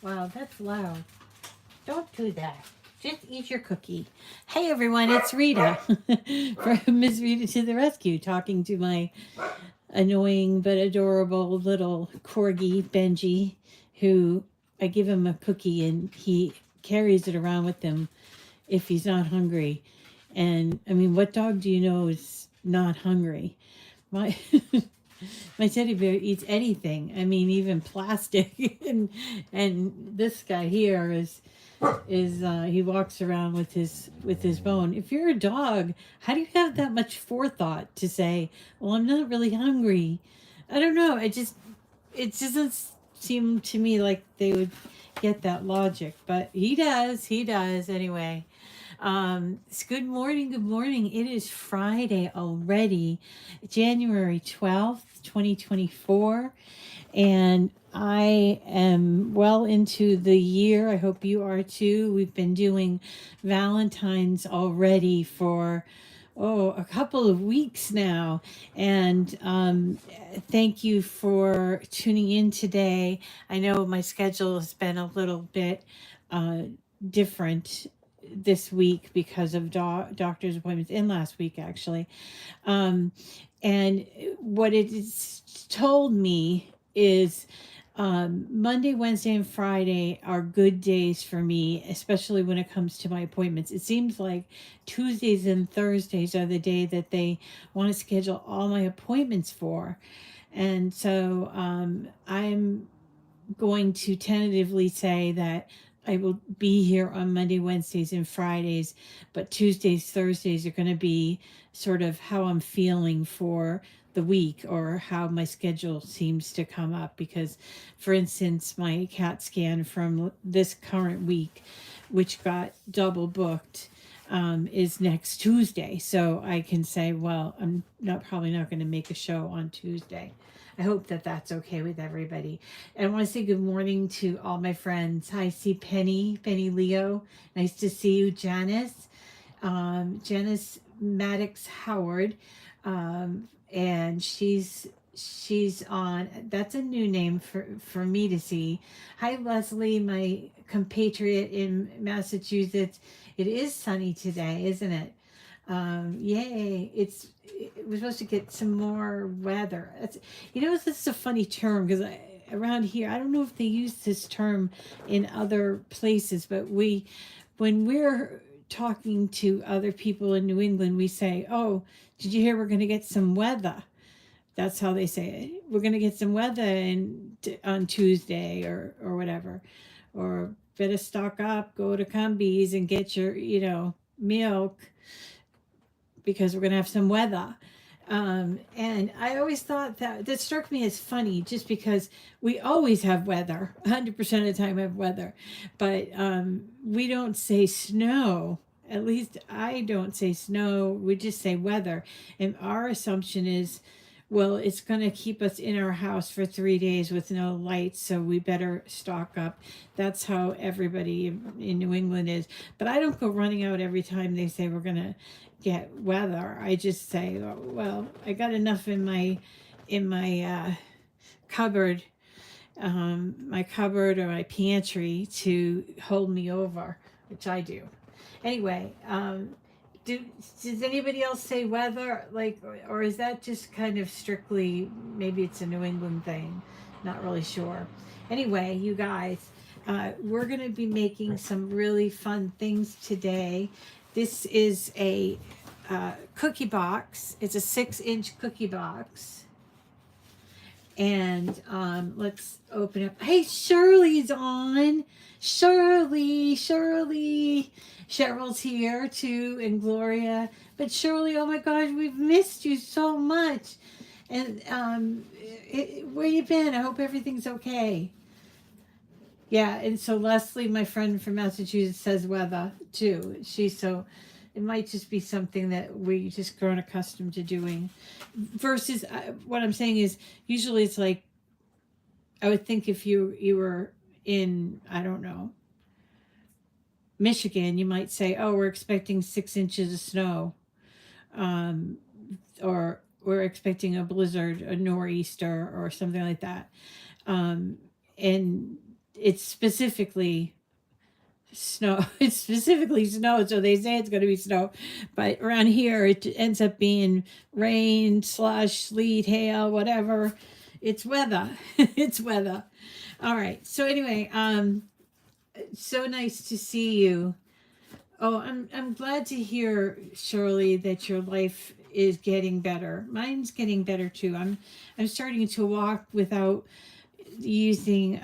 Wow, that's loud. Don't do that. Just eat your cookie. Hey everyone, it's Rita from Miss Rita to the Rescue, talking to my annoying but adorable little corgi, Benji, who I give him a cookie and he carries it around with him if he's not hungry. And I mean, what dog do you know is not hungry? My my teddy bear eats anything. I mean, even plastic. And this guy here is he walks around with his bone. If you're a dog, how do you have that much forethought to say, "Well, I'm not really hungry"? I don't know. It doesn't seem to me like they would get that logic, but he does. He does anyway. It's good morning. Good morning. It is Friday already, January 12th, 2024. And I am well into the year. I hope you are too. We've been doing Valentine's already for a couple of weeks now. And thank you for tuning in today. I know my schedule has been a little bit uh, different this week because of doctor's appointments, and last week actually. Um, and what it has told me is Monday, Wednesday, and Friday are good days for me, especially when it comes to my appointments. It seems like Tuesdays and Thursdays are the day that they want to schedule all my appointments for. And so I'm going to tentatively say that I will be here on Monday, Wednesdays, and Fridays, but Tuesdays, Thursdays are going to be sort of how I'm feeling for the week or how my schedule seems to come up. Because, for instance, my CAT scan from this current week, which got double booked, is next Tuesday. So I can say, well, I'm not probably not going to make a show on Tuesday. I hope that that's okay with everybody. And I want to say good morning to all my friends. Hi, I see Penny Leo. Nice to see you, Janice. Janice Maddox Howard. And she's on, that's a new name for me to see. Hi, Leslie, my compatriot in Massachusetts. It is sunny today, isn't it? Yay! We're supposed to get some more weather. This is a funny term because around here I don't know if they use this term in other places, but when we're talking to other people in New England, we say, "Oh, did you hear we're going to get some weather?" That's how they say it. We're going to get some weather on Tuesday or whatever, or better stock up, go to Cumbies and get your milk because we're going to have some weather. And I always thought that struck me as funny just because we always have weather, 100% of the time we have weather, but we don't say snow. At least I don't say snow. We just say weather. And our assumption is, well, it's going to keep us in our house for 3 days with no lights, so we better stock up. That's how everybody in New England is. But I don't go running out every time they say we're going to get weather. I just say, oh, well, I got enough in my cupboard, my cupboard or my pantry to hold me over, which I do. Anyway, do does anybody else say weather, like, or is that just kind of strictly, maybe it's a New England thing? Not really sure. Anyway, you guys, we're gonna be making some really fun things today. This is a cookie box. It's a 6-inch cookie box. And let's open up. Hey, Shirley's on. Shirley. Cheryl's here too, and Gloria. But Shirley, oh my gosh, we've missed you so much. And where you been? I hope everything's okay. Yeah, and so Leslie, my friend from Massachusetts, says weather too. It might just be something that we just grown accustomed to doing. Versus, what I'm saying is, usually it's like, I would think if you were in, I don't know, Michigan, you might say, oh, we're expecting 6 inches of snow, um, or we're expecting a blizzard, a nor'easter, or something like that. And it's specifically snow. It's specifically snow, so they say it's going to be snow, but around here it ends up being rain, slush, sleet, hail, whatever. It's weather. It's weather. All right. So anyway, so nice to see you. Oh, I'm glad to hear, Shirley, that your life is getting better. Mine's getting better too. I'm starting to walk without using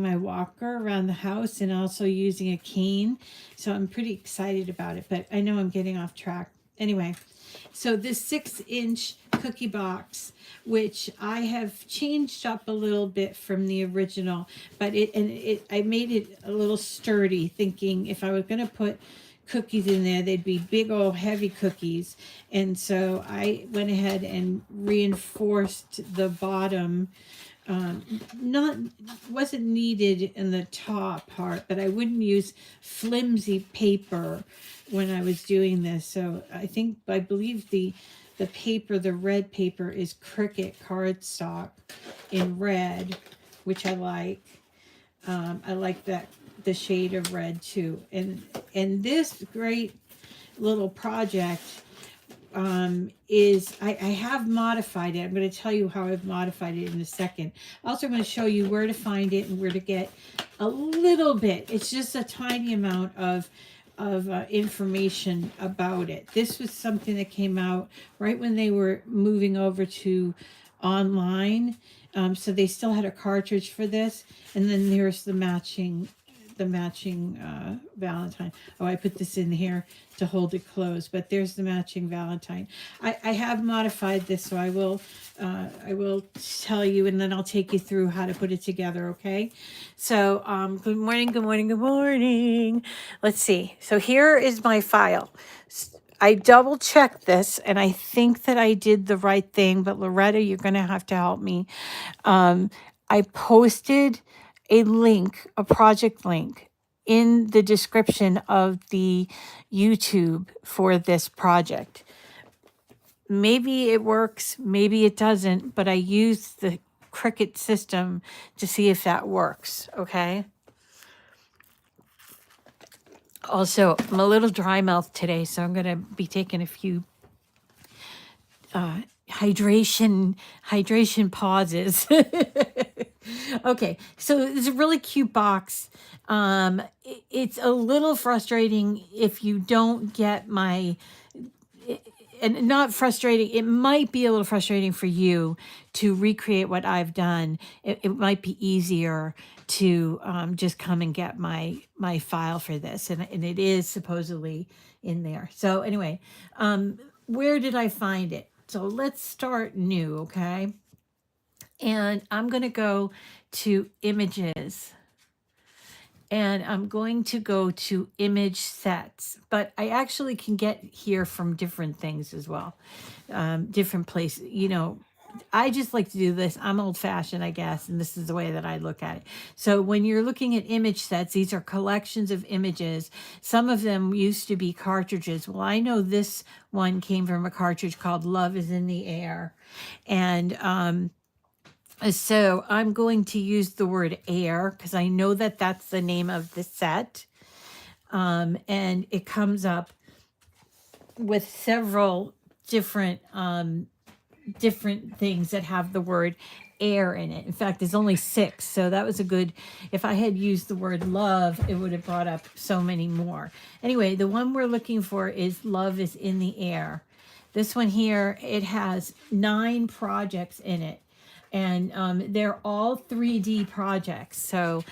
my walker around the house, and also using a cane. So I'm pretty excited about it, but I know I'm getting off track. Anyway, so this 6-inch cookie box, which I have changed up a little bit from the original, but I made it a little sturdy, thinking if I was going to put cookies in there, they'd be big old heavy cookies. And so I went ahead and reinforced the bottom. Not wasn't needed in the top part, but I wouldn't use flimsy paper when I was doing this. So I believe the paper, the red paper, is Cricut cardstock in red, which I like. I like that, the shade of red too. And this great little project is I have modified it. I'm going to tell you how I've modified it in a second. Also, I'm going to show you where to find it and where to get a little bit. It's just a tiny amount of information about it. This was something that came out right when they were moving over to online. So they still had a cartridge for this, and then there's the matching Valentine. Oh, I put this in here to hold it closed, but there's the matching Valentine. I have modified this, so I will tell you, and then I'll take you through how to put it together. Okay. So good morning, good morning, good morning. Let's see. So here is my file. I double checked this, and I think that I did the right thing, but Loretta, you're going to have to help me. I posted a link, a project link, in the description of the YouTube for this project. Maybe it works, maybe it doesn't, but I used the Cricut system to see if that works, okay? Also, I'm a little dry mouth today, so I'm going to be taking a few hydration pauses. Okay, so it's a really cute box. It's a little frustrating if you don't get my, and not frustrating, it might be a little frustrating for you to recreate what I've done. It might be easier to just come and get my file for this, and it is supposedly in there. So anyway, where did I find it? So let's start new, okay? And I'm going to go to images, and I'm going to go to image sets, but I actually can get here from different things as well. Different places, I just like to do this. I'm old fashioned, I guess, and this is the way that I look at it. So when you're looking at image sets, these are collections of images. Some of them used to be cartridges. Well, I know this one came from a cartridge called Love is in the Air. And so I'm going to use the word air because I know that that's the name of the set. And it comes up with several different things that have the word air in it. In fact, there's only 6. So that was a good, if I had used the word love, it would have brought up so many more. Anyway, the one we're looking for is Love is in the Air. This one here, it has 9 projects in it. And they're all 3D projects. So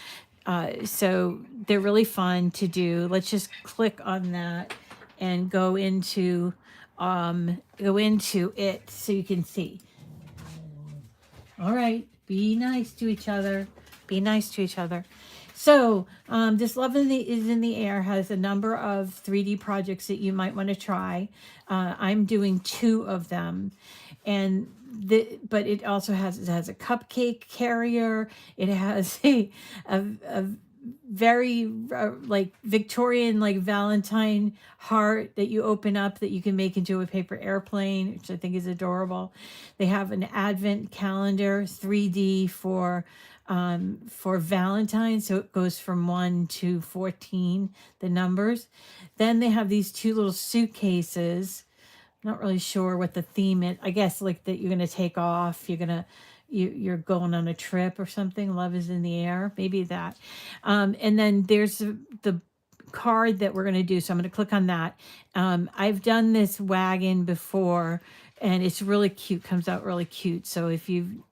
they're really fun to do. Let's just click on that and go into it so you can see. All right, be nice to each other. Be nice to each other. So this Love is in the Air has a number of 3D projects that you might want to try. I'm doing 2 of them, and but it also has a cupcake carrier. It has a very like Victorian, like Valentine heart that you open up that you can make into a paper airplane, which I think is adorable. They have an advent calendar 3D for for Valentine. So it goes from 1 to 14, the numbers. Then they have these two little suitcases. Not really sure what the theme is. I guess like that you're gonna take off. You're going on a trip or something. Love is in the air. Maybe that. And then there's the card that we're gonna do. So I'm gonna click on that. I've done this wagon before, and it's really cute. Comes out really cute. So if you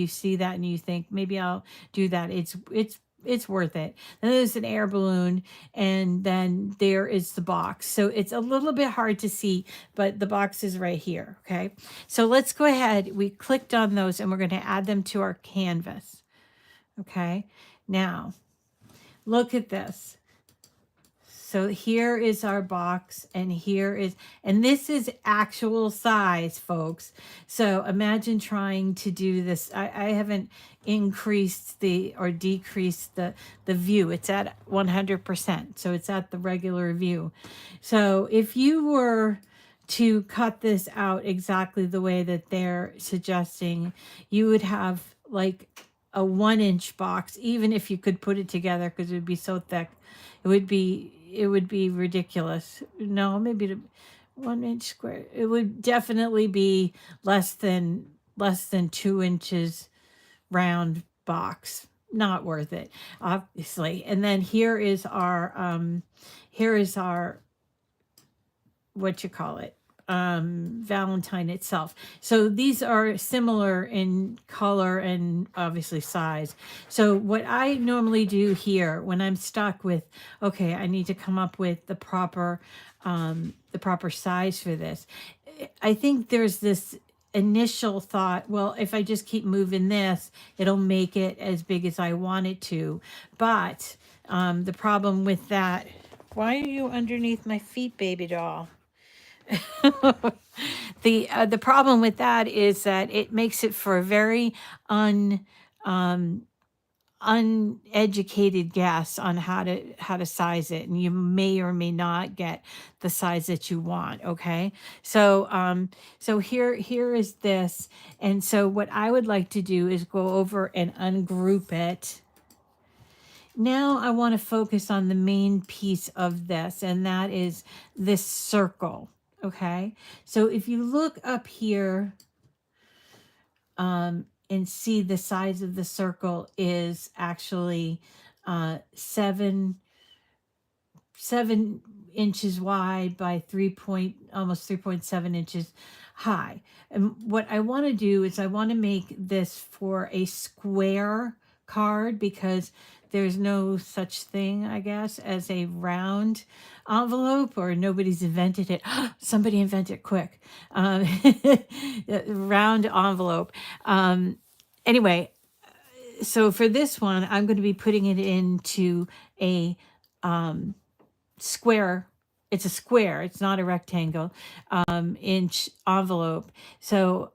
see that and you think maybe I'll do that, it's worth it. Then there's an air balloon, and then there is the box. So it's a little bit hard to see, but the box is right here. Okay. So let's go ahead. We clicked on those and we're going to add them to our canvas. Okay. Now look at this. So here is our box, and and this is actual size, folks. So imagine trying to do this. I haven't increased or decreased the view. It's at 100%. So it's at the regular view. So if you were to cut this out exactly the way that they're suggesting, you would have like a 1-inch box, even if you could put it together, because it would be so thick. It would be ridiculous. No, maybe the 1-inch square. It would definitely be less than 2 inches round box. Not worth it, obviously. And then here is our what you call it, Valentine itself. So these are similar in color and obviously size. So what I normally do here when I'm stuck with, okay, I need to come up with the proper size for this. I think there's this initial thought, well, if I just keep moving this, it'll make it as big as I want it to. But the problem with that, why are you underneath my feet, baby doll? The problem with that is that it makes it for a very uneducated guess on how to size it, and you may or may not get the size that you want. Okay, so here is this, and so what I would like to do is go over and ungroup it. Now I want to focus on the main piece of this, and that is this circle. Okay, so if you look up here and see the size of the circle is actually 7 inches wide by almost 3.7 inches high. And what I want to do is I want to make this for a square card, because there's no such thing, I guess, as a round envelope, or nobody's invented it. Somebody invented it quick. Round envelope. Anyway, so for this one, I'm going to be putting it into a square. It's a square. It's not a rectangle. Inch envelope. So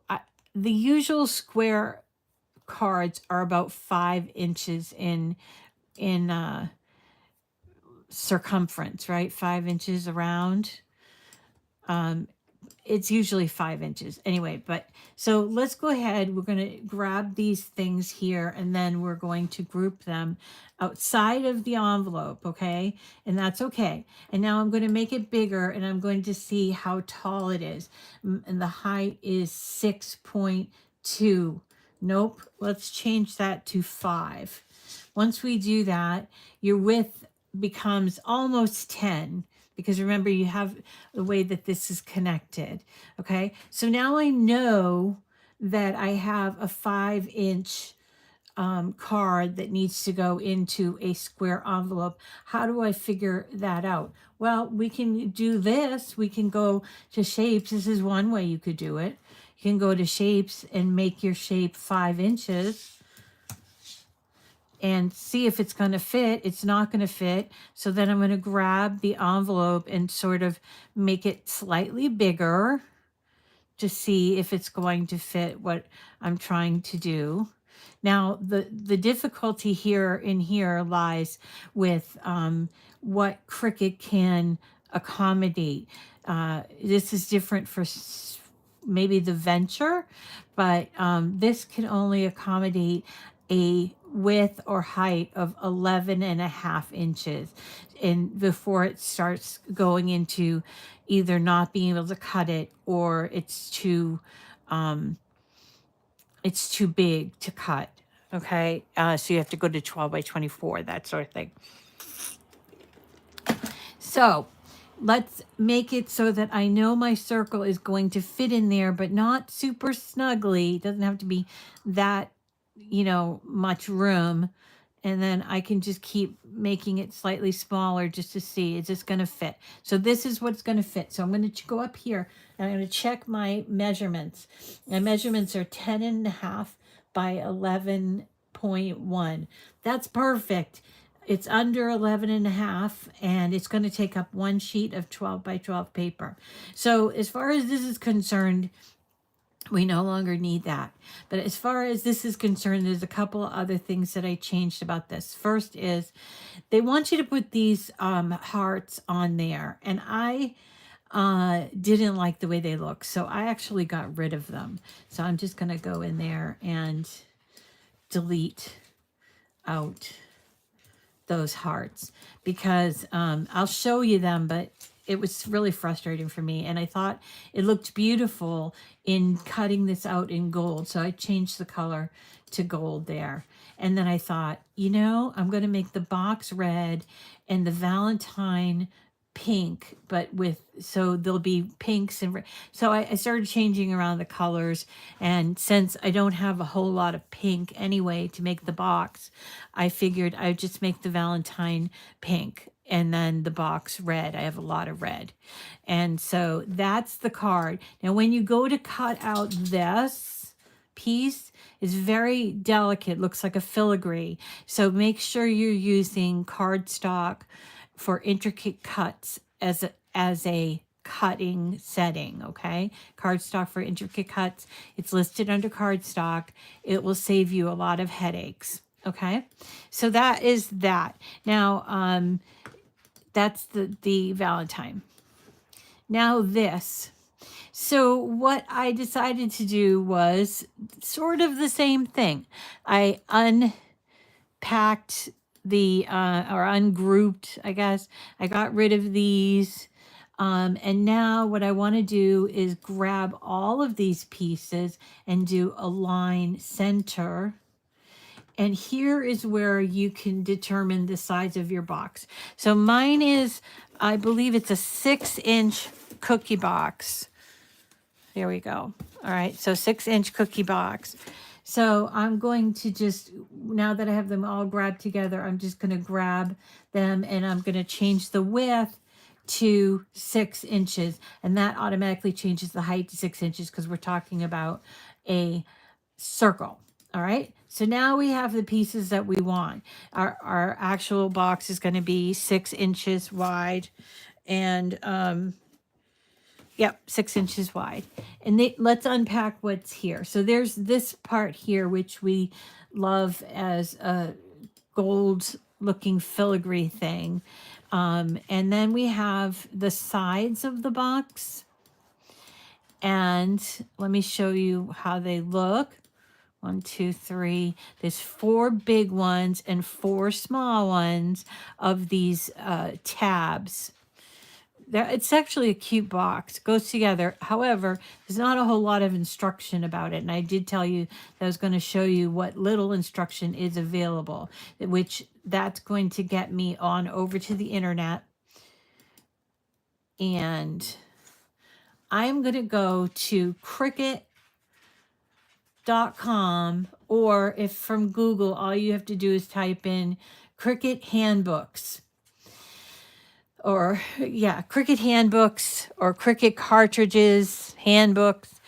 the usual square cards are about 5 inches in circumference, right? 5 inches around. It's usually 5 inches anyway, but so let's go ahead. We're going to grab these things here, and then we're going to group them outside of the envelope. Okay. And that's okay. And now I'm going to make it bigger, and I'm going to see how tall it is. And the height is 6.2. Nope. Let's change that to 5. Once we do that, your width becomes almost 10, because remember, you have the way that this is connected. Okay. So now I know that I have a 5-inch card that needs to go into a square envelope. How do I figure that out? Well, we can do this. We can go to shapes. This is one way you could do it. You can go to shapes and make your shape 5 inches and see if it's going to fit. It's not going to fit. So then I'm going to grab the envelope and sort of make it slightly bigger to see if it's going to fit what I'm trying to do. Now, the difficulty here lies with what Cricut can accommodate. This is different for maybe the Venture, but this can only accommodate a width or height of 11.5 inches, and before it starts going into either not being able to cut it, or it's too big to cut. Okay, so you have to go to 12 by 24, that sort of thing. So let's make it so that I know my circle is going to fit in there, but not super snugly. It doesn't have to be that, much room. And then I can just keep making it slightly smaller just to see, is this going to fit? So this is what's going to fit. So I'm going to go up here and I'm going to check my measurements. My measurements are 10.5 by 11.1. That's perfect. It's under 11.5, and it's going to take up one sheet of 12 by 12 paper. So as far as this is concerned, we no longer need that. But as far as this is concerned, there's a couple of other things that I changed about this. First is they want you to put these hearts on there, and I didn't like the way they look, so I actually got rid of them. So I'm just going to go in there and delete out those hearts, because I'll show you them, but it was really frustrating for me, and I thought it looked beautiful in cutting this out in gold, so I changed the color to gold there. And then I thought, I'm going to make the box red and the Valentine pink, but so there'll be pinks and red. So I started changing around the colors, and since I don't have a whole lot of pink anyway to make the box, I figured I'd just make the Valentine pink and then the box red. I have a lot of red. And so that's the card. Now, when you go to cut out this piece, it's very delicate, looks like a filigree. So make sure you're using cardstock for intricate cuts as a cutting setting, okay? Cardstock for intricate cuts. It's listed under cardstock. It will save you a lot of headaches, okay? So that is that. Now, that's the Valentine. Now this. So what I decided to do was sort of the same thing. I unpacked or ungrouped, I guess. I got rid of these. And now what I want to do is grab all of these pieces and do a line center. And here is where you can determine the size of your box. So mine is, I believe it's a 6-inch cookie box. There we go. All right, so 6-inch cookie box. So I'm going to just, now that I have them all grabbed together, I'm just going to grab them and I'm going to change the width to 6 inches. And that automatically changes the height to 6 inches because we're talking about a circle. All right. So now we have the pieces that we want. Our actual box is going to be 6 inches wide, and 6 inches wide. And let's unpack what's here. So there's this part here, which we love as a gold looking filigree thing. And then we have the sides of the box. And let me show you how they look. 1, 2, 3. There's 4 big ones and 4 small ones of these tabs. It's actually a cute box. It goes together. However, there's not a whole lot of instruction about it. And I did tell you that I was going to show you what little instruction is available, which that's going to get me on over to the internet. And I'm going to go to Cricut.com, or if from Google, all you have to do is type in Cricut handbooks, or Cricut handbooks, or Cricut cartridges handbooks,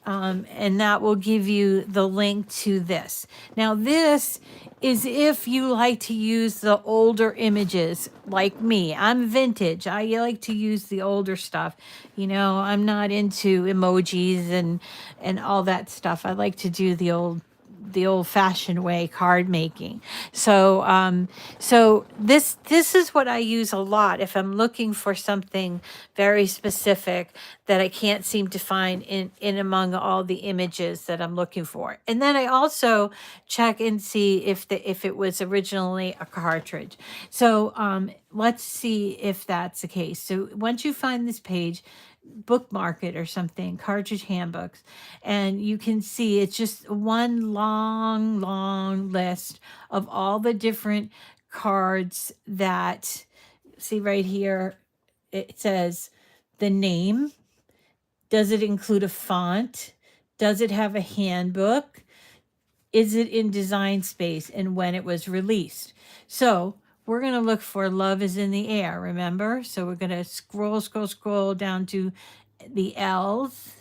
and that will give you the link to this. Now this is if you like to use the older images like me. I'm vintage. I like to use the older stuff. I'm not into emojis and all that stuff. I like to do the the old-fashioned way, card making. So this is what I use a lot if I'm looking for something very specific that I can't seem to find in among all the images that I'm looking for. And then I also check and see if it was originally a cartridge. So let's see if that's the case. So once you find this page, bookmark it or something, cartridge handbooks, and you can see it's just one long list of all the different cards that, see right here, it says the name. Does it include a font? Does it have a handbook? Is it in design space, and when it was released? So we're going to look for Love is in the Air, remember? So we're going to scroll down to the L's.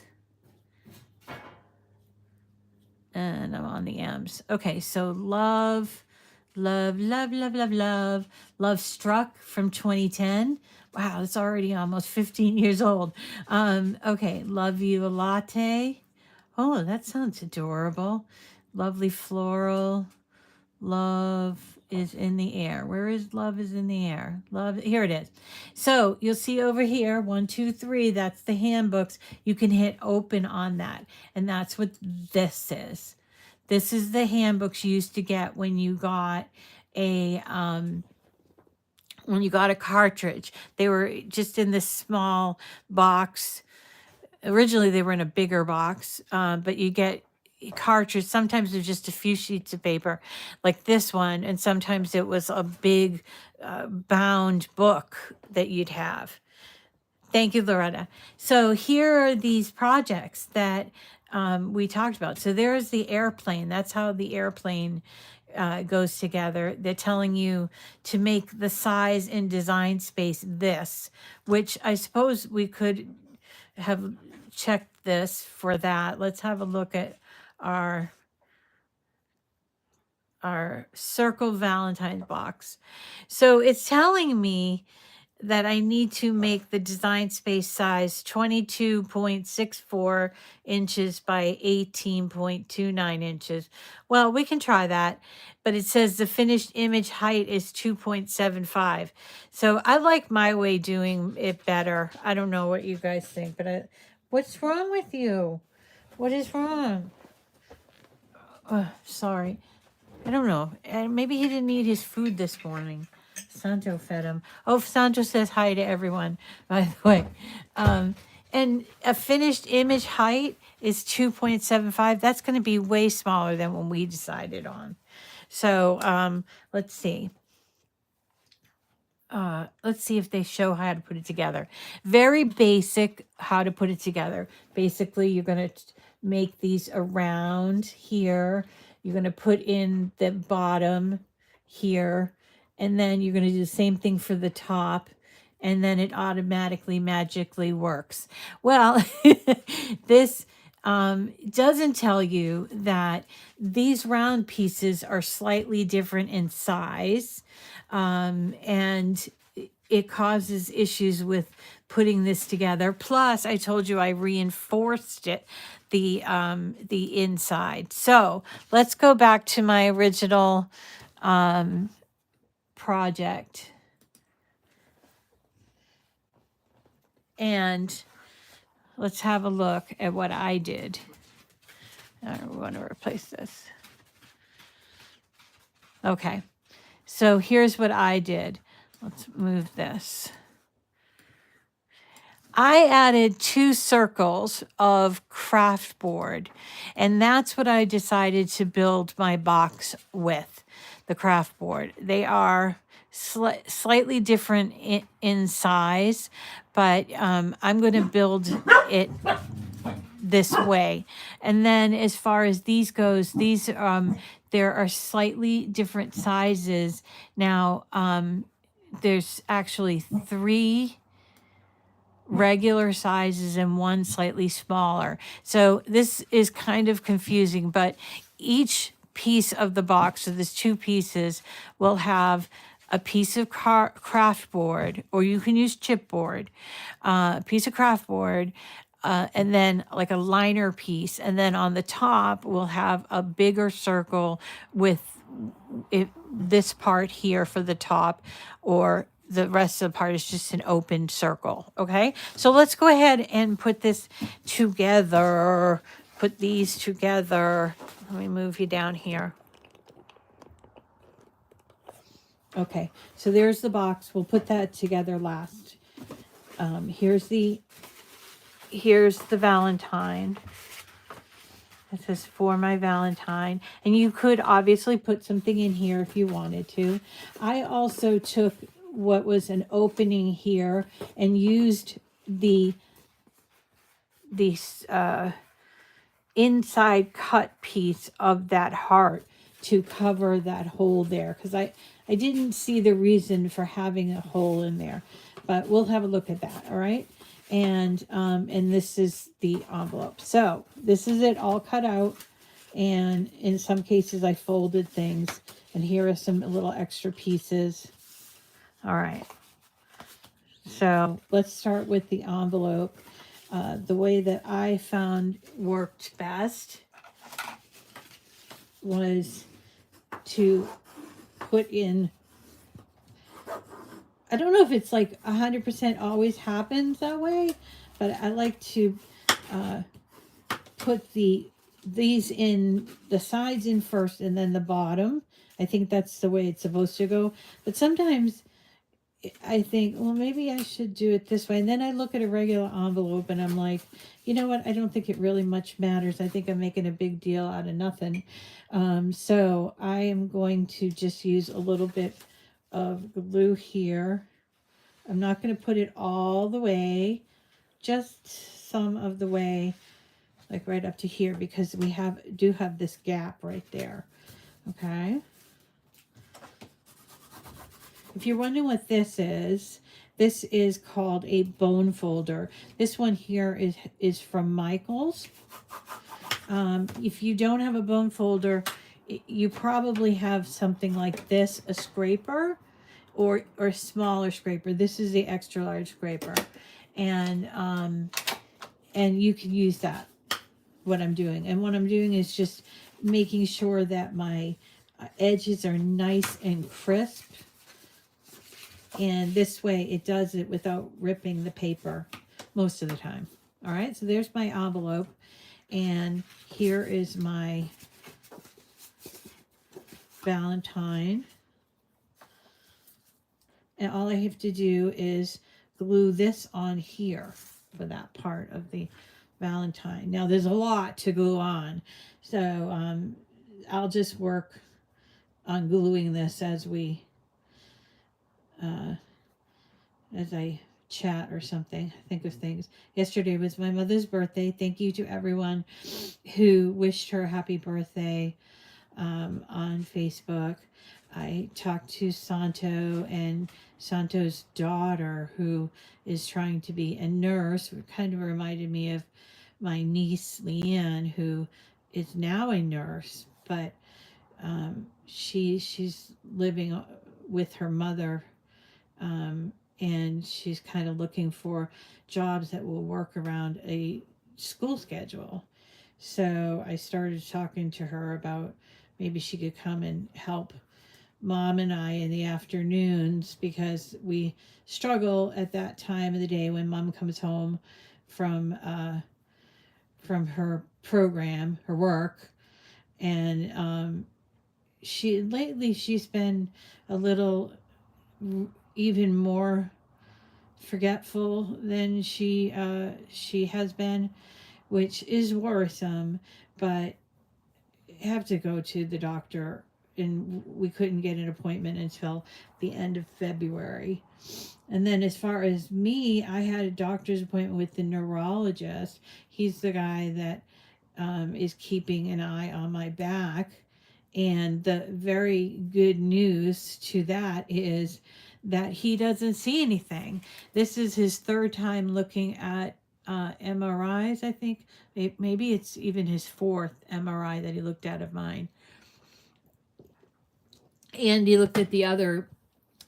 And I'm on the M's. Okay, so Love Struck from 2010. Wow, it's already almost 15 years old. Okay, Love You a Latte. Oh, that sounds adorable. Lovely Floral. Love is in the Air. Where is Love is in the Air? Love, here it is. So you'll see over here, 1, 2, 3, that's the handbooks. You can hit open on that. And that's what this is. This is the handbooks you used to get when you got a cartridge. They were just in this small box. Originally they were in a bigger box, but you get cartridge. Sometimes there's just a few sheets of paper like this one, and sometimes it was a big bound book that you'd have. Thank you, Loretta. So here are these projects that we talked about. So there's the airplane. That's how the airplane goes together. They're telling you to make the size and design space this, which I suppose we could have checked this for that. Let's have a look at our circle Valentine box. So it's telling me that I need to make the design space size 22.64 inches by 18.29 inches. Well, we can try that, but it says the finished image height is 2.75. So I like my way doing it better. I don't know what you guys think, but what's wrong with you? What is wrong? Sorry. I don't know. Maybe he didn't eat his food this morning. Santo fed him. Oh, Santo says hi to everyone, by the way. And a finished image height is 2.75. That's going to be way smaller than what we decided on. So let's see. Let's see if they show how to put it together. Very basic how to put it together. Basically, you're going to make these around here. You're going to put in the bottom here. And then you're going to do the same thing for the top. And then it automatically, magically works. Well, this doesn't tell you that these round pieces are slightly different in size. And it causes issues with putting this together. Plus, I told you I reinforced it, the inside. So let's go back to my original project. And let's have a look at what I did. I want to replace this. Okay. So here's what I did. Let's move this. I added 2 circles of craft board, and that's what I decided to build my box with, the craft board. They are slightly different in size, but I'm going to build it this way. And then as far as these goes, these there are slightly different sizes. Now, there's actually 3 regular sizes and 1 slightly smaller. So this is kind of confusing, but each piece of the box, so there's 2 pieces, will have a piece of craft board, or you can use chipboard, a piece of craft board, and then like a liner piece. And then on the top, we'll have a bigger circle with this part here for the top, or the rest of the part is just an open circle. Okay, so let's go ahead and put this together. Put these together. Let me move you down here. Okay, so there's the box. We'll put that together last. Here's the Valentine. It says for my Valentine. And you could obviously put something in here if you wanted to. I also took what was an opening here and used the inside cut piece of that heart to cover that hole there, because I didn't see the reason for having a hole in there, but we'll have a look at that. All right. And this is the envelope. So this is it all cut out. And in some cases I folded things, and here are some little extra pieces. All right. So let's start with the envelope. The way that I found worked best was to put in, I don't know if it's like 100% always happens that way, but I like to put these in, the sides in first and then the bottom. I think that's the way it's supposed to go. But sometimes I think, well, maybe I should do it this way. And then I look at a regular envelope and I'm like, you know what? I don't think it really much matters. I think I'm making a big deal out of nothing. So I am going to just use a little bit of glue here. I'm not going to put it all the way, just some of the way, like right up to here, because we do have this gap right there. Okay. If you're wondering what this is called a bone folder. This one here is from Michaels. If you don't have a bone folder, you probably have something like this, a scraper, or a smaller scraper. This is the extra large scraper, and you can use that. What I'm doing is just making sure that my edges are nice and crisp. And this way it does it without ripping the paper most of the time. All right, so there's my envelope. And here is my Valentine. And all I have to do is glue this on here for that part of the Valentine. Now there's a lot to glue on. So I'll just work on gluing this as I chat or something, think of things. Yesterday was my mother's birthday. Thank you to everyone who wished her happy birthday on Facebook. I talked to Santo and Santo's daughter, who is trying to be a nurse. It kind of reminded me of my niece Leanne, who is now a nurse, but she's living with her mother, and she's kind of looking for jobs that will work around a school schedule. So I started talking to her about maybe she could come and help Mom and I in the afternoons, because we struggle at that time of the day when Mom comes home from her program, her work. And she's been a little even more forgetful than she has been, which is worrisome. But have to go to the doctor, and we couldn't get an appointment until the end of February. And then as far as me, I had a doctor's appointment with the neurologist. He's the guy that is keeping an eye on my back. And the very good news to that is that he doesn't see anything. This is his third time looking at MRIs, I think. Maybe it's even his fourth MRI that he looked at of mine. And he looked at the other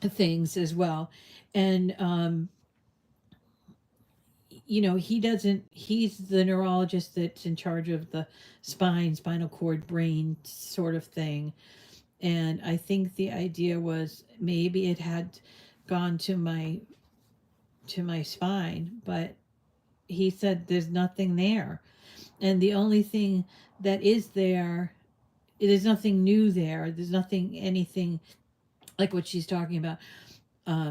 things as well. And you know, he's the neurologist that's in charge of the spine, spinal cord, brain sort of thing. And I think the idea was maybe it had gone to my spine, but he said there's nothing there. And the only thing that is there, there's nothing new there. There's nothing, anything like what she's talking about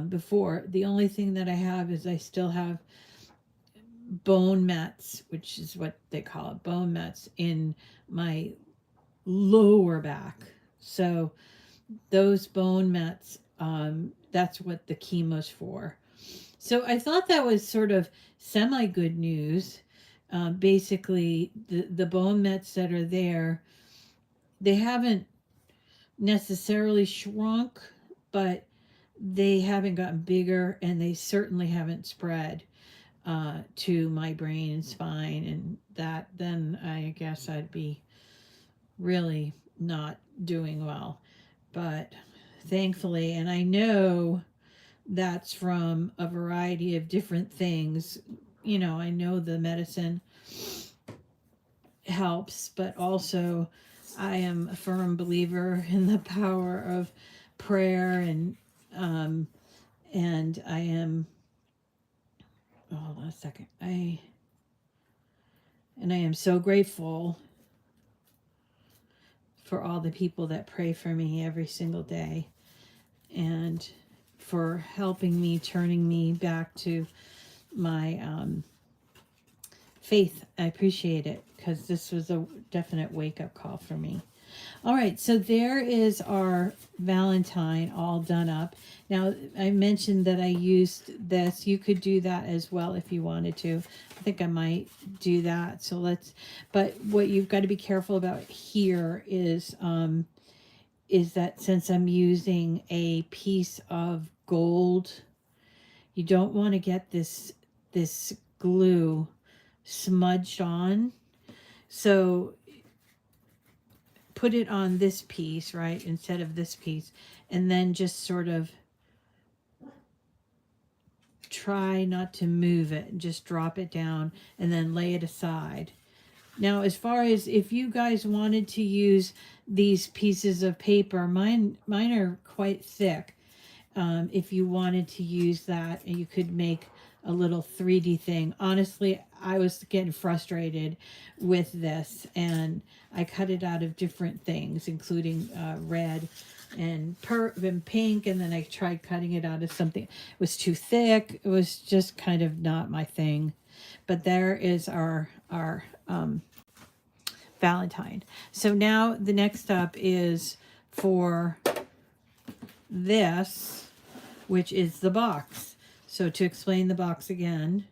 before. The only thing that I have is I still have bone mats, which is what they call it, bone mats in my lower back. So those bone mats, that's what the chemo's for. So I thought that was sort of semi good news. Basically, the bone mats that are there, they haven't necessarily shrunk, but they haven't gotten bigger, and they certainly haven't spread to my brain and spine, and that, then I guess I'd be really not doing well. But thankfully, and I know that's from a variety of different things. You know, I know the medicine helps, but also I am a firm believer in the power of prayer, and I am, hold on a second, I am so grateful for all the people that pray for me every single day, and for helping me, turning me back to my faith. I appreciate it, because this was a definite wake-up call for me. All right, so there is our Valentine all done up. Now, I mentioned that I used this. You could do that as well if you wanted to. I think I might do that. So let's, but what you've got to be careful about here is that since I'm using a piece of gold, you don't want to get this glue smudged on. So put it on this piece, right, instead of this piece, and then just sort of try not to move it, just drop it down and then lay it aside. Now, as far as if you guys wanted to use these pieces of paper, mine are quite thick. If you wanted to use that, and you could make a little 3D thing. Honestly, I was getting frustrated with this, and I cut it out of different things, including red and pink, and then I tried cutting it out of something. It was too thick. It was just kind of not my thing. But there is our Valentine. So now the next step is for this, which is the box. So to explain the box again,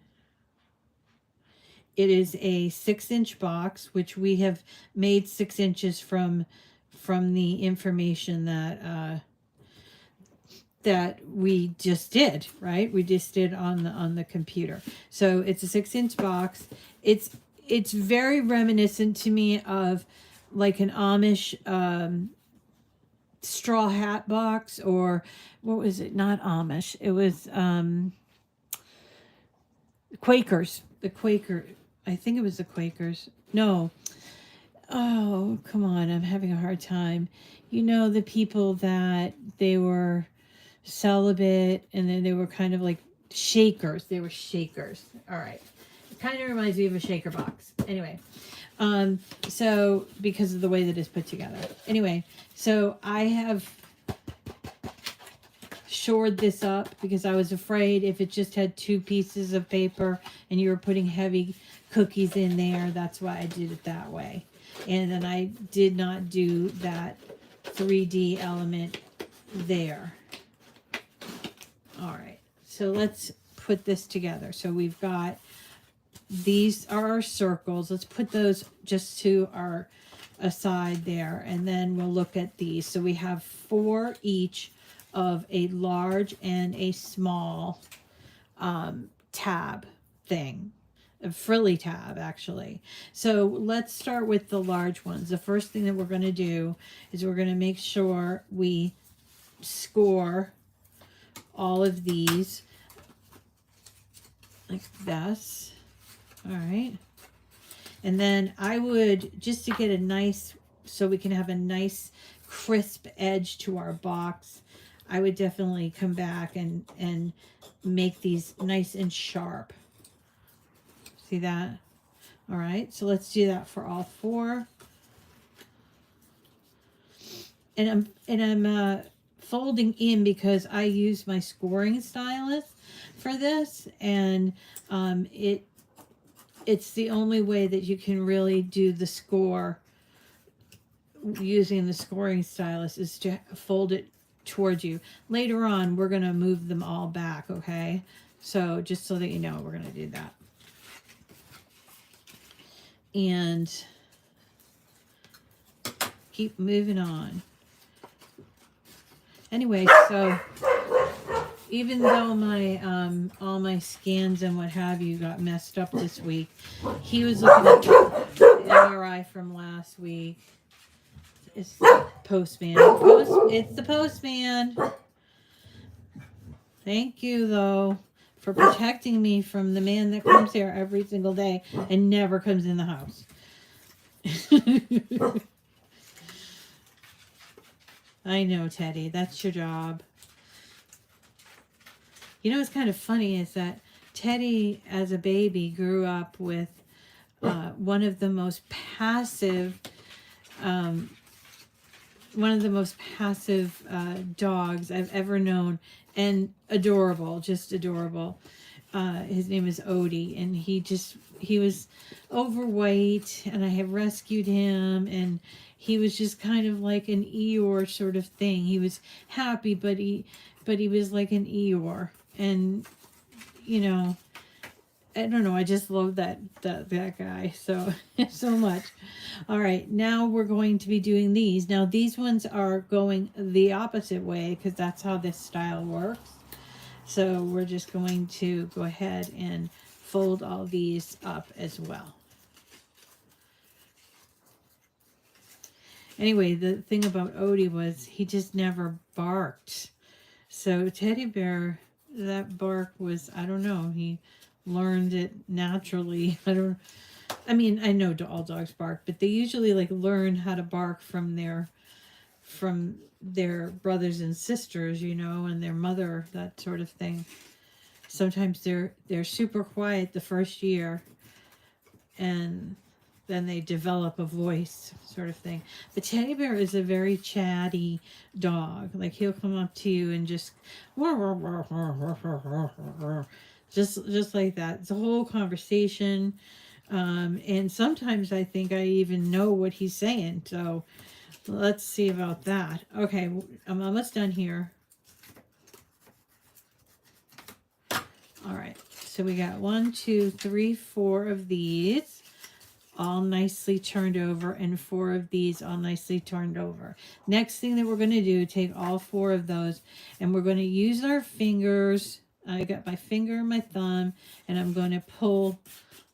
it is a 6-inch box, which we have made 6 inches from the information that we just did, right? We just did on the computer. So it's a 6-inch box. It's very reminiscent to me of like an Amish straw hat box, or what was it? Not Amish. It was Quakers. The Quaker. I think it was the Quakers. No. Oh, come on. I'm having a hard time. You know, the people that they were celibate, and then they were kind of like Shakers. They were Shakers. All right. It kind of reminds me of a shaker box. Anyway. So because of the way that it's put together. Anyway, so I have shored this up because I was afraid if it just had 2 pieces of paper and you were putting heavy cookies in there. That's why I did it that way. And then I did not do that 3D element there. All right, so let's put this together. So we've got, these are our circles. Let's put those just to our aside there, and then we'll look at these. So we have 4 each of a large and a small tab thing, a frilly tab actually. So let's start with the large ones. The first thing that we're going to do is we're going to make sure we score all of these like this. All right. And then I would, just to get a nice, so we can have a nice crisp edge to our box, I would definitely come back and make these nice and sharp. See that? All right, so let's do that for all four. And I'm folding in because I use my scoring stylus for this, and it's the only way that you can really do the score using the scoring stylus is to fold it towards you. Later on, we're going to move them all back, okay? So just so that you know, we're going to do that. And keep moving on. Anyway, so even though my all my scans and what have you got messed up this week, he was looking at the MRI from last week. It's the postman. It's the postman. Thank you, though, for protecting me from the man that comes here every single day and never comes in the house. I know, Teddy. That's your job. You know what's kind of funny is that Teddy, as a baby, grew up with one of the most passive dogs I've ever known, and adorable, just adorable. His name is Odie, and he was overweight, and I had rescued him, and he was just kind of like an Eeyore sort of thing. He was happy, but he was like an Eeyore, and you know, I don't know. I just love that guy so much. All right, now we're going to be doing these. Now these ones are going the opposite way because that's how this style works. So we're just going to go ahead and fold all these up as well. Anyway, the thing about Odie was he just never barked. So Teddy Bear, that bark was, I don't know, he learned it naturally. I mean, I know all dogs bark, but they usually like learn how to bark from their brothers and sisters, you know, and their mother, that sort of thing. Sometimes they're super quiet the first year, and then they develop a voice, sort of thing. But Teddy Bear is a very chatty dog. Like, he'll come up to you and just just like that. It's a whole conversation. And sometimes I think I even know what he's saying. So let's see about that. Okay, I'm almost done here. All right, so we got 1, 2, 3, 4 of these all nicely turned over, and 4 of these all nicely turned over. Next thing that we're going to do, take all 4 of those, and we're going to use our fingers. I got my finger and my thumb, and I'm going to pull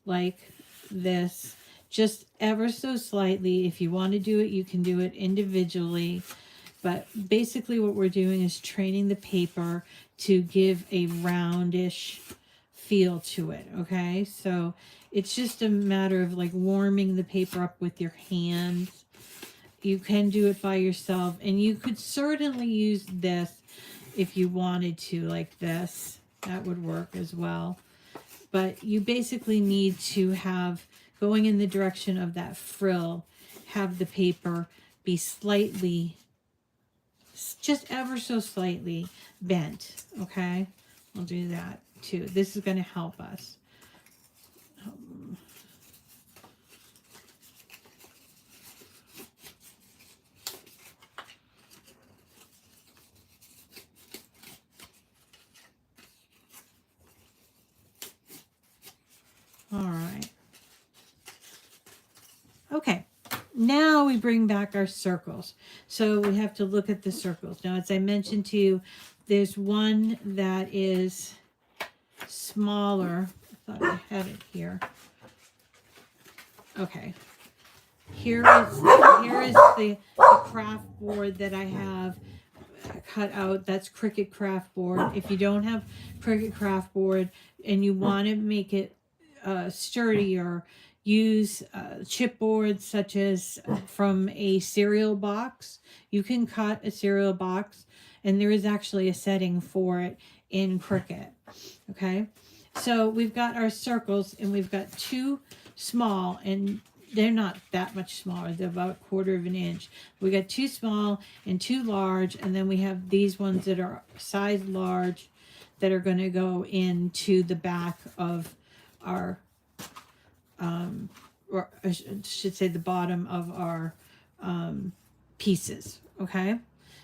like this, just ever so slightly. If you want to do it, you can do it individually. But basically what we're doing is training the paper to give a roundish feel to it, okay? So it's just a matter of like warming the paper up with your hands. You can do it by yourself, and you could certainly use this if you wanted to, like this. That would work as well. But you basically need to have, going in the direction of that frill, have the paper be slightly, just ever so slightly bent, okay? I'll do that too. This is going to help us. All right. Okay. Now we bring back our circles. So we have to look at the circles. Now, as I mentioned to you, there's one that is smaller. I thought I had it here. Okay. Here is the craft board that I have cut out. That's Cricut craft board. If you don't have Cricut craft board and you want to make it sturdier, use chipboard such as from a cereal box. You can cut a cereal box, and there is actually a setting for it in Cricut. Okay, so we've got our circles, and we've got two small, and they're not that much smaller. They're about 1/4 of an inch. We got two small and two large, and then we have these ones that are size large that are going to go into the back of our, or I should say the bottom of our pieces. Okay,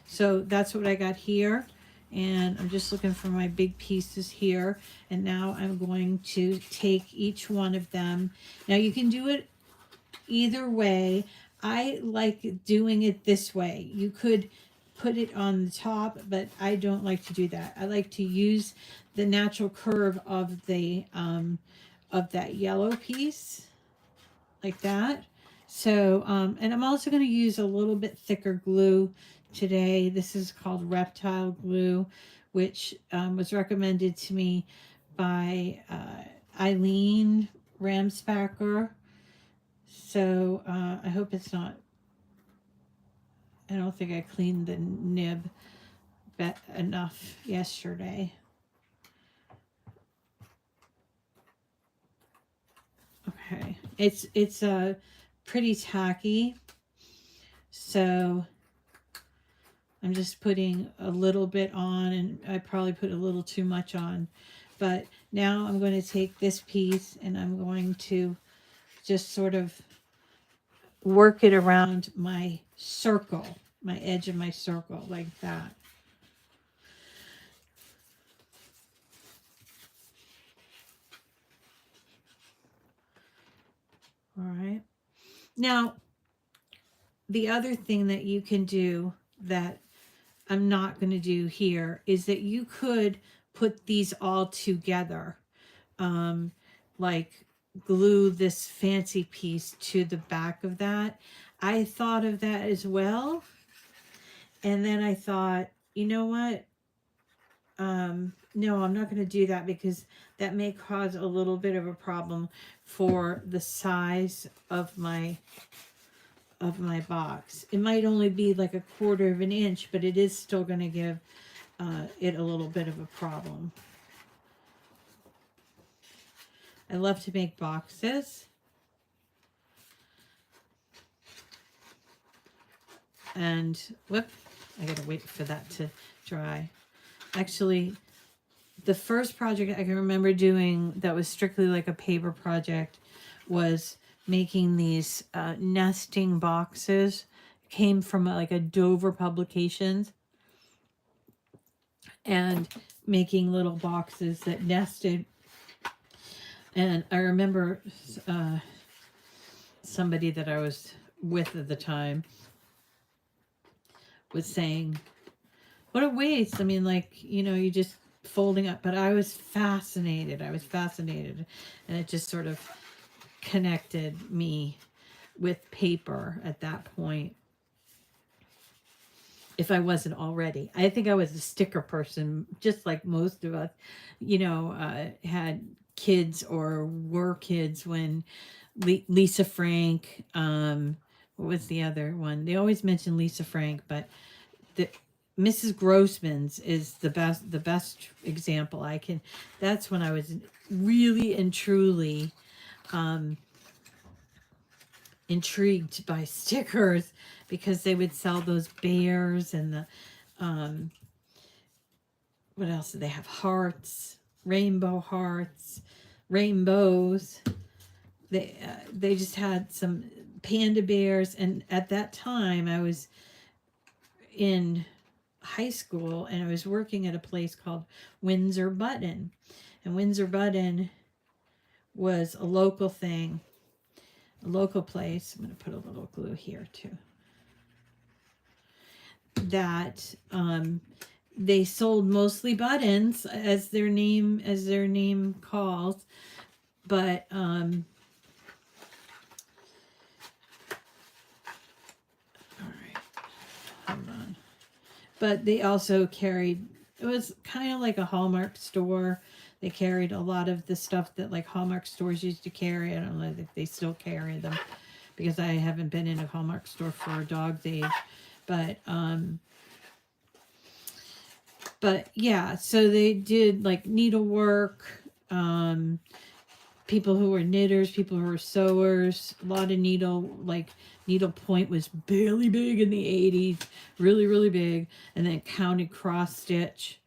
so that's what I got here. And I'm just looking for my big pieces here. And now I'm going to take each one of them. Now you can do it either way. I like doing it this way. You could put it on the top, but I don't like to do that. I like to use the natural curve of the of that yellow piece, like that. So, and I'm also going to use a little bit thicker glue today. This is called Reptile glue, which was recommended to me by Eileen Ramspacker. So I hope it's not, I don't think I cleaned the nib enough yesterday. Okay, it's pretty tacky, so I'm just putting a little bit on, and I probably put a little too much on. But now I'm going to take this piece and I'm going to just sort of work it around my circle, my edge of my circle, like that. All right. Now, the other thing that you can do that I'm not going to do here is that you could put these all together, like glue this fancy piece to the back of that. I thought of that as well. And then I thought, you know what? No, I'm not going to do that because that may cause a little bit of a problem for the size of my box. It might only be like 1/4 of an inch, but it is still going to give it a little bit of a problem. I love to make boxes. And whoop, I gotta wait for that to dry. Actually, the first project I can remember doing that was strictly like a paper project was making these nesting boxes. Came from like a Dover Publications, and making little boxes that nested. And I remember somebody that I was with at the time was saying, what a waste. I mean, like, you know, you just folding up. But I was fascinated. And it just sort of connected me with paper at that point. If I wasn't already. I think I was a sticker person, just like most of us, you know, had kids or were kids when Lisa Frank, what was the other one? They always mention Lisa Frank, but the Mrs. Grossman's is the best example I can. That's when I was really and truly intrigued by stickers, because they would sell those bears and the what else did they have? Hearts, rainbow hearts, rainbows. They just had some panda bears. And at that time I was in high school and I was working at a place called Windsor Button. And Windsor Button was a local thing, a local place. I'm going to put a little glue here too. That they sold mostly buttons, as their name calls, but all right, hold on. But they also carried, it was kind of like a Hallmark store. They carried a lot of the stuff that like Hallmark stores used to carry. I don't know if they still carry them because I haven't been in a Hallmark store for a dog's age. But yeah, so they did like needlework, people who were knitters, people who were sewers, a lot of needle point was barely big in the 80s, really, really big. And then counted cross stitch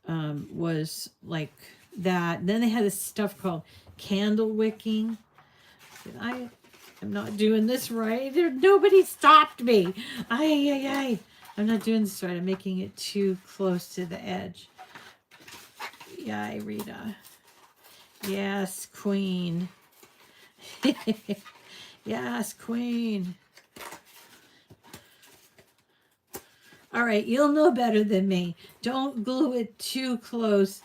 was like that. And then they had this stuff called candle wicking. I am not doing this right. Nobody stopped me. I'm not doing this right. I'm making it too close to the edge. Yay, Rita. Yes, queen. Yes, queen. All right, you'll know better than me. Don't glue it too close.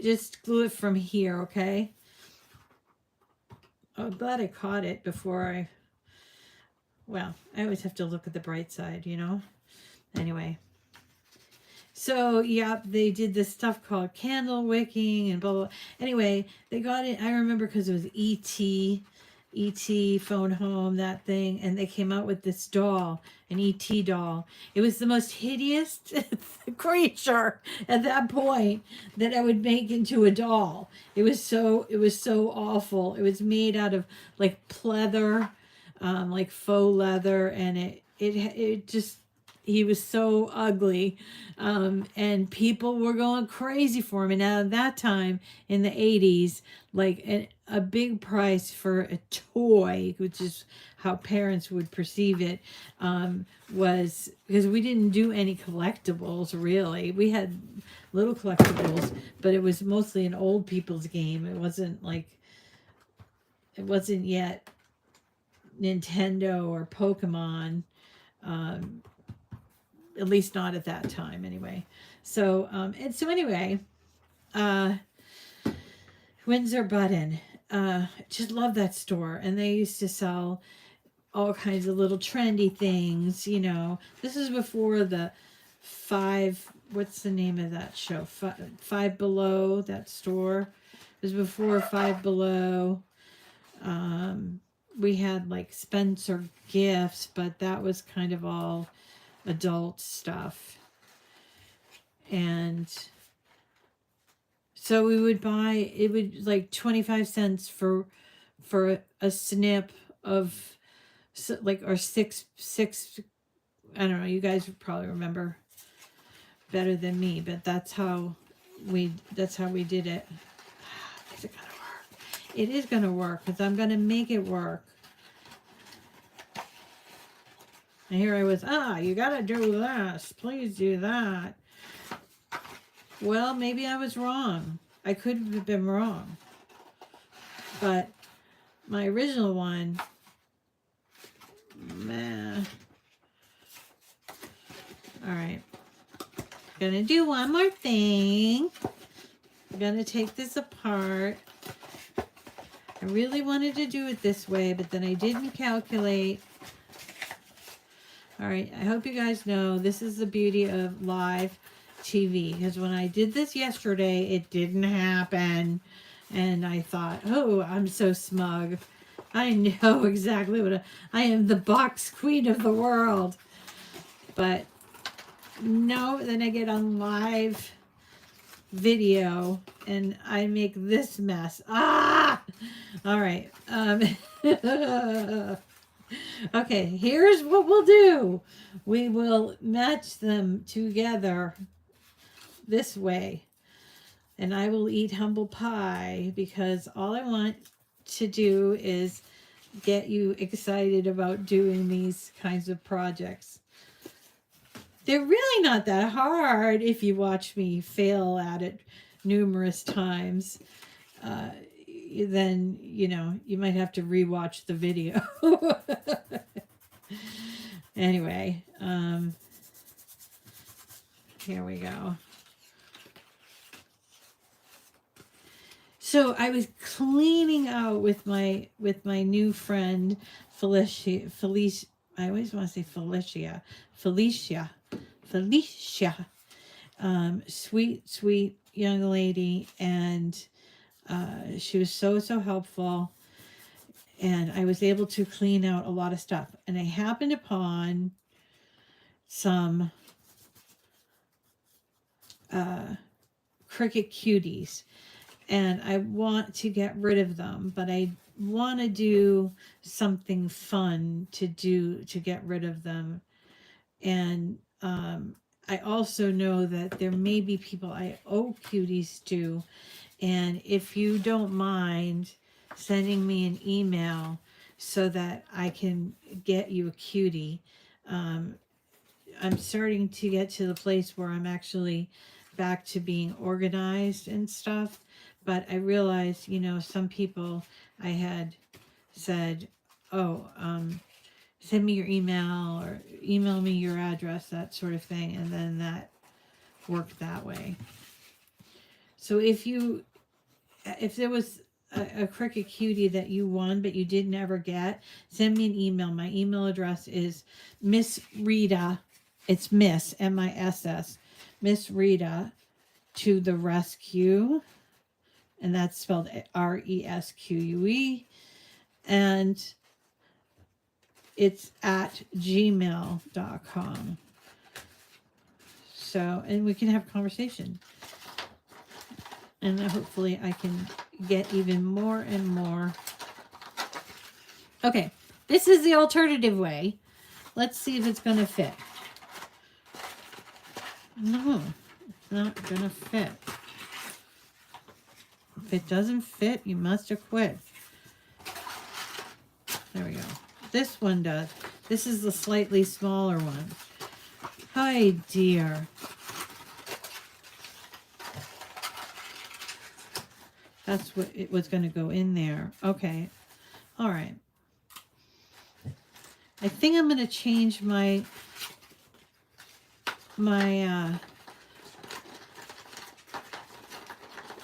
Just glue it from here, okay? I'm glad I caught it before well, I always have to look at the bright side, you know? Anyway. So, yep, they did this stuff called candle wicking and blah, blah. Anyway, they got it, I remember because it was E.T., Phone Home, that thing, and they came out with this doll, an E.T. doll. It was the most hideous creature at that point that I would make into a doll. It was so awful. It was made out of like pleather, like faux leather, and it just, he was so ugly, and people were going crazy for him. And now at that time in the 80s, like a big price for a toy, which is how parents would perceive it, was because we didn't do any collectibles really. We had little collectibles, but it was mostly an old people's game. It wasn't yet Nintendo or Pokemon. At least not at that time anyway. So, anyway, Windsor Button, just love that store. And they used to sell all kinds of little trendy things, you know. This is before the what's the name of that show? Five Below, that store. It was before Five Below. We had like Spencer Gifts, but that was kind of all adult stuff. And so we would buy, it would like 25 cents for a snip of like, or six, I don't know, you guys would probably remember better than me, but that's how we did it. Is it gonna work? It is gonna work because I'm gonna make it work. And here I was, you gotta do this. Please do that. Well, maybe I was wrong. I could have been wrong. But my original one, meh. All right. Gonna do one more thing. I'm gonna take this apart. I really wanted to do it this way, but then I didn't calculate. All right, I hope you guys know this is the beauty of live TV, because when I did this yesterday, it didn't happen. And I thought, oh, I'm so smug. I know exactly what I am, the box queen of the world. But no, then I get on live video and I make this mess. All right. Okay, here's what we'll do. We will match them together this way. And I will eat humble pie because all I want to do is get you excited about doing these kinds of projects. They're really not that hard if you watch me fail at it numerous times. Then, you know, you might have to rewatch the video. Anyway, here we go. So I was cleaning out with my new friend Felicia. I always want to say Felicia. Sweet, sweet young lady. And she was so, so helpful. And I was able to clean out a lot of stuff. And I happened upon some Cricut cuties. And I want to get rid of them, but I want to do something fun to get rid of them. And I also know that there may be people I owe cuties to. And if you don't mind sending me an email so that I can get you a cutie, I'm starting to get to the place where I'm actually back to being organized and stuff. But I realized, some people I had said, oh, send me your email or email me your address, that sort of thing. And then that worked that way. So if there was a Cricut cutie that you won but you didn't ever get, send me an email. My email address is Miss Rita. It's Miss, M-I-S-S, Miss Rita to the rescue. And that's spelled R-E-S-Q-U-E. And it's at gmail.com. So, and we can have a conversation. And hopefully I can get even more and more. Okay, this is the alternative way. Let's see if it's going to fit. No, it's not going to fit. If it doesn't fit, you must have quit. There we go. This one does. This is the slightly smaller one. Hi, dear. That's what it was going to go in there. Okay. All right. I think I'm going to change my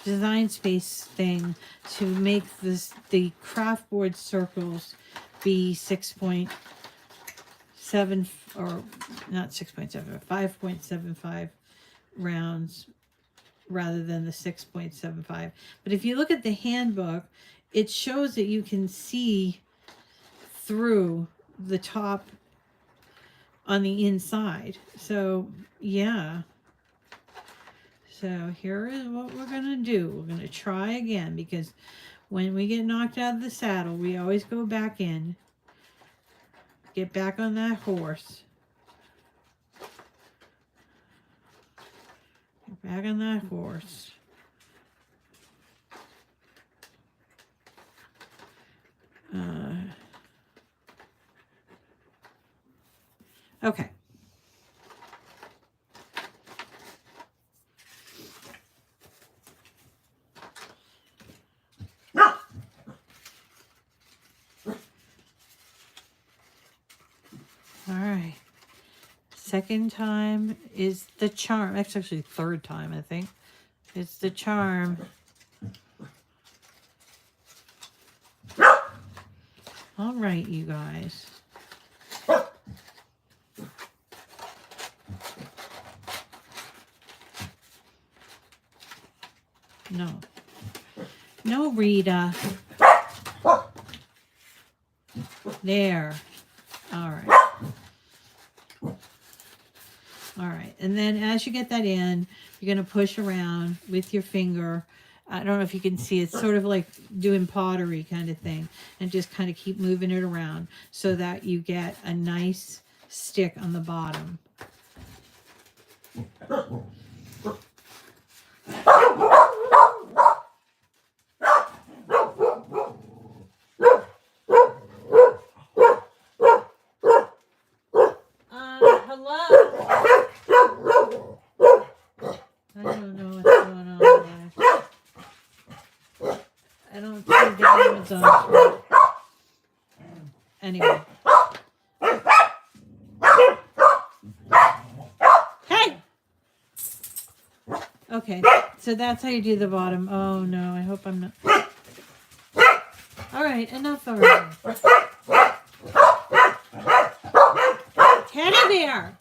design space thing to make the craft board circles be 6.7 or not 6.7, 5.75 rounds rather than the 6.75. But if you look at the handbook, it shows that you can see through the top on the inside. So yeah. So here is what we're going to do. We're going to try again, because when we get knocked out of the saddle, we always go back in. Get back on that horse. Get back on that horse. Okay. All right. Second time is the charm. That's actually third time, I think. It's the charm. All right, you guys. No. No, Rita. There. All right. All right. And then as you get that in, you're going to push around with your finger. I don't know if you can see. It's sort of like doing pottery kind of thing. And just kind of keep moving it around so that you get a nice stick on the bottom. Anyway. Hey! Okay, so that's how you do the bottom. Oh no, I hope I'm not. Alright, enough already. Teddy bear!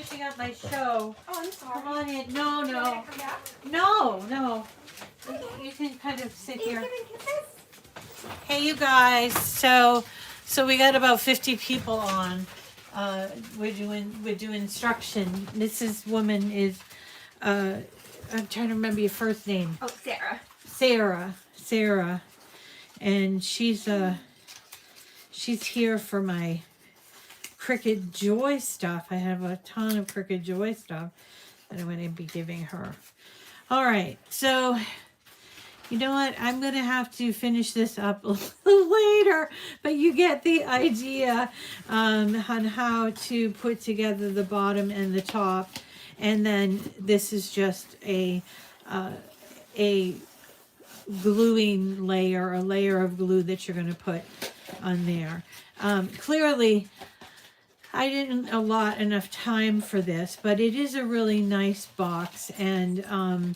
finishing up my show. Oh, I'm sorry. Come on in. No, You want me no. to come back? No. Okay. You can kind of sit Are you here. giving kisses? Hey, you guys. So we got about 50 people on. We're doing instruction. This woman is, I'm trying to remember your first name. Oh, Sarah. Sarah. And she's here for my Cricut Joy stuff. I have a ton of Cricut Joy stuff that I'm going to be giving her. All right, so you know what? I'm going to have to finish this up a little later, but you get the idea on how to put together the bottom and the top. And then this is just a gluing layer, a layer of glue that you're going to put on there. Clearly, I didn't allot enough time for this, but it is a really nice box, and I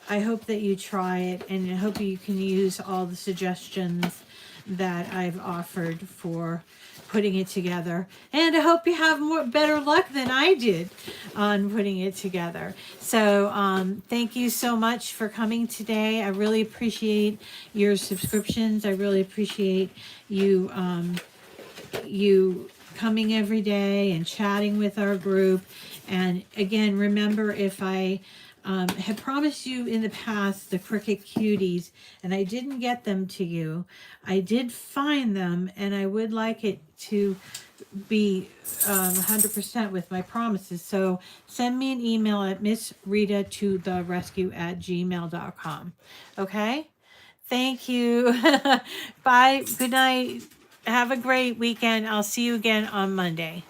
hope that you try it, and I hope you can use all the suggestions that I've offered for putting it together, and I hope you have better luck than I did on putting it together. So thank you so much for coming today. I really appreciate your subscriptions. I really appreciate you coming every day and chatting with our group. And again, remember, if I had promised you in the past the Cricut Cuties and I didn't get them to you, I did find them, and I would like it to be 100% with my promises. So send me an email at missritatotherescue@gmail.com. Okay? Thank you. Bye. Good night. Have a great weekend. I'll see you again on Monday.